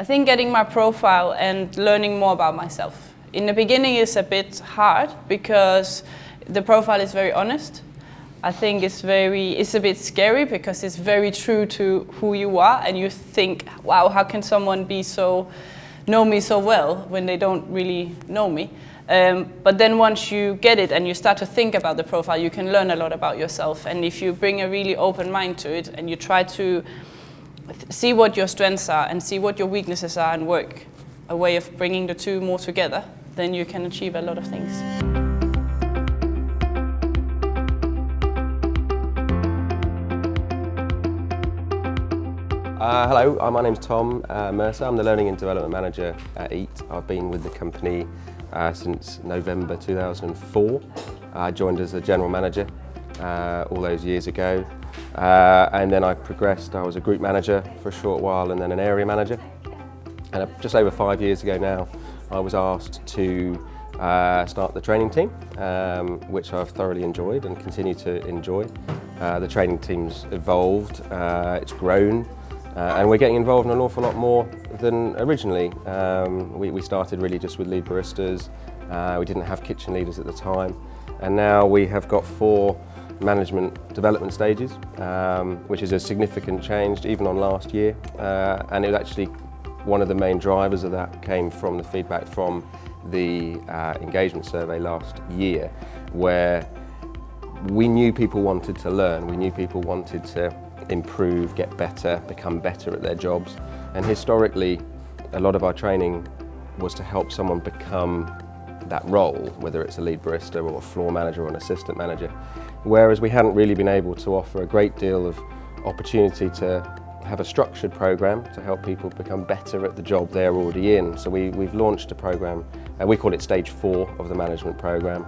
I think getting my profile and learning more about myself. In the beginning is a bit hard because the profile is very honest. I think it's a bit scary because it's very true to who you are, and you think, wow, how can someone know me so well when they don't really know me? But then once you get it and you start to think about the profile, you can learn a lot about yourself. And if you bring a really open mind to it and you try to see what your strengths are and see what your weaknesses are and work a way of bringing the two more together, then you can achieve a lot of things. Hello, my name's Tom Mercer. I'm the Learning and Development Manager at EAT. I've been with the company since November 2004. I joined as a General Manager all those years ago, and then I progressed. I was a Group Manager for a short while and then an Area Manager. And just over 5 years ago now, I was asked to start the training team, which I've thoroughly enjoyed and continue to enjoy. The training team's evolved, it's grown. And we're getting involved in an awful lot more than originally. We started really just with lead baristas. We didn't have kitchen leaders at the time. And now we have got 4 management development stages, which is a significant change even on last year. And it was actually one of the main drivers of that came from the feedback from the engagement survey last year, where we knew people wanted to learn, we knew people wanted to improve, get better, become better at their jobs. And historically, a lot of our training was to help someone become that role, whether it's a lead barista or a floor manager or an assistant manager. Whereas we hadn't really been able to offer a great deal of opportunity to have a structured program to help people become better at the job they're already in. So we've launched a program, we call it Stage 4 of the management program.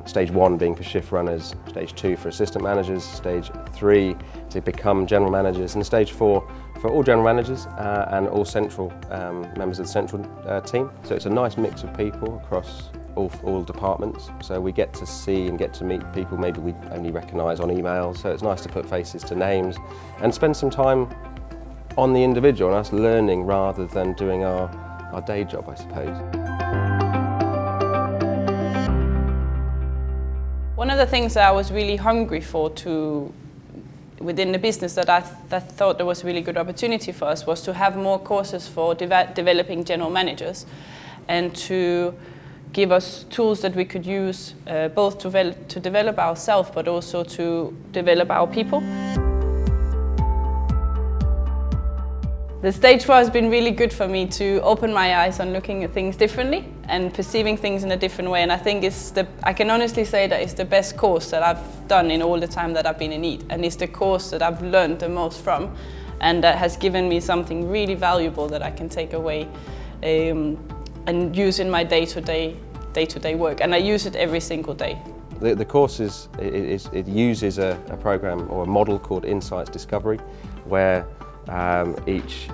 Stage 1 being for shift runners, Stage 2 for assistant managers, Stage 3 to become general managers, and Stage 4 for all general managers and all central members of the central team. So it's a nice mix of people across all departments, so we get to see and get to meet people maybe we only recognise on emails, so it's nice to put faces to names and spend some time on the individual and us learning rather than doing our day job, I suppose. One of the things that I was really hungry for within the business that I thought there was a really good opportunity for us was to have more courses for developing general managers and to give us tools that we could use both to develop ourselves but also to develop our people. The Stage 4 has been really good for me to open my eyes on looking at things differently and perceiving things in a different way, and I think I can honestly say that it's the best course that I've done in all the time that I've been in EAT, and it's the course that I've learned the most from, and that has given me something really valuable that I can take away and use in my day-to-day work, and I use it every single day. The course it uses a program or a model called Insights Discovery, where each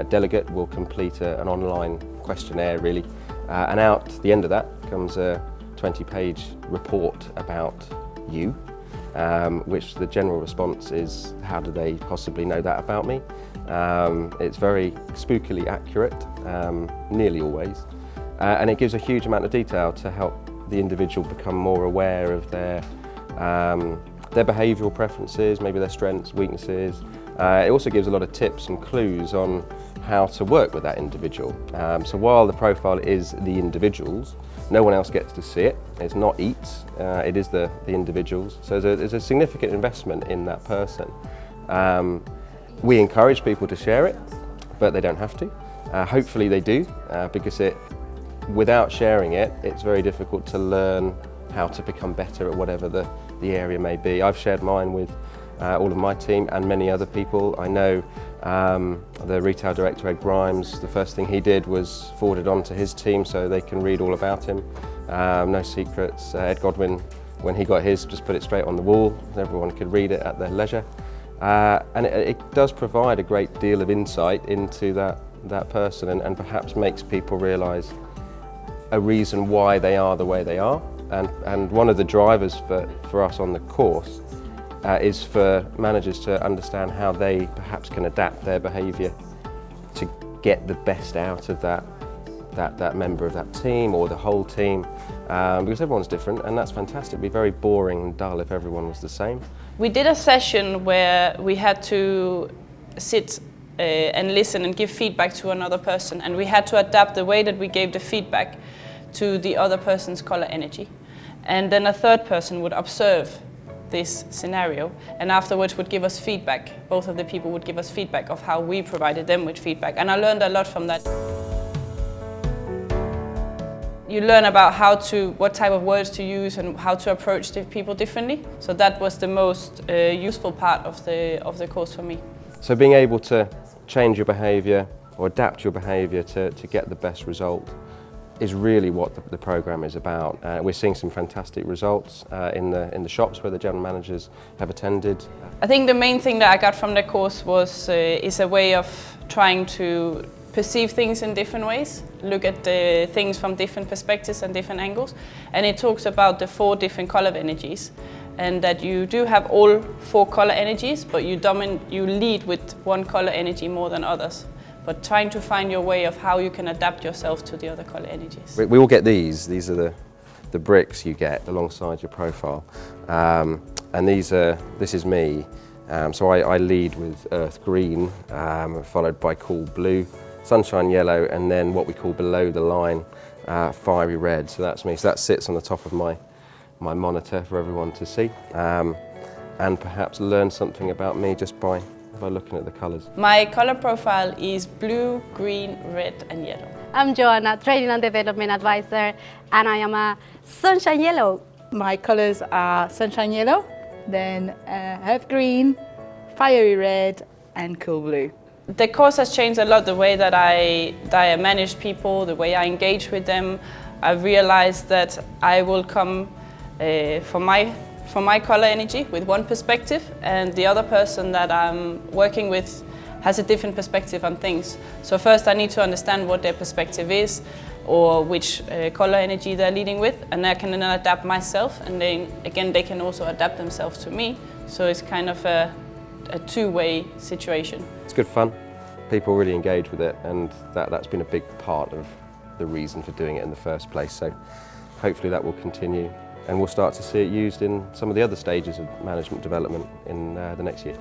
delegate will complete an online questionnaire really, and out the end of that comes a 20-page report about you, which the general response is, how do they possibly know that about me? It's very spookily accurate, nearly always, and it gives a huge amount of detail to help the individual become more aware of their behavioural preferences, maybe their strengths, weaknesses. It also gives a lot of tips and clues on how to work with that individual. So while the profile is the individual's, no one else gets to see it. It's not EAT's, it is the individual's. So there's a significant investment in that person. We encourage people to share it, but they don't have to. Hopefully they do, because without sharing it, it's very difficult to learn how to become better at whatever the area may be. I've shared mine with all of my team and many other people. I know the retail director, Ed Grimes, the first thing he did was forward it on to his team so they can read all about him. No secrets. Ed Godwin, when he got his, just put it straight on the wall. Everyone could read it at their leisure. And it does provide a great deal of insight into that person and perhaps makes people realise a reason why they are the way they are. And one of the drivers for us on the course is for managers to understand how they perhaps can adapt their behaviour to get the best out of that member of that team or the whole team, because everyone's different, and that's fantastic. It'd be very boring and dull if everyone was the same. We did a session where we had to sit and listen and give feedback to another person, and we had to adapt the way that we gave the feedback to the other person's color energy. And then a third person would observe this scenario and afterwards would give us feedback. Both of the people would give us feedback of how we provided them with feedback, and I learned a lot from that. You learn about what type of words to use and how to approach the people differently. So that was the most useful part of the course for me. So being able to change your behaviour or adapt your behaviour to get the best result is really what the programme is about. We're seeing some fantastic results in the shops where the general managers have attended. I think the main thing that I got from the course is a way of trying to perceive things in different ways, look at the things from different perspectives and different angles. And it talks about the 4 different color energies, and that you do have all 4 color energies, but you lead with one color energy more than others. But trying to find your way of how you can adapt yourself to the other color energies. We all get these are the bricks you get alongside your profile. And this is me. So I lead with earth green, followed by cool blue, sunshine yellow, and then what we call below the line, fiery red. So that's me. So that sits on the top of my monitor for everyone to see, and perhaps learn something about me just by looking at the colours. My colour profile is blue, green, red and yellow. I'm Joanna, Training and Development Advisor, and I am a sunshine yellow. My colours are sunshine yellow, then earth green, fiery red and cool blue. The course has changed a lot, the way that I manage people, the way I engage with them. I've realized that I will come from my color energy with one perspective, and the other person that I'm working with has a different perspective on things. So first I need to understand what their perspective is, or which color energy they're leading with, and I can then adapt myself, and then again they can also adapt themselves to me. So it's kind of a two-way situation. It's good fun. People really engage with it, and that's been a big part of the reason for doing it in the first place. So hopefully that will continue, and we'll start to see it used in some of the other stages of management development in the next year.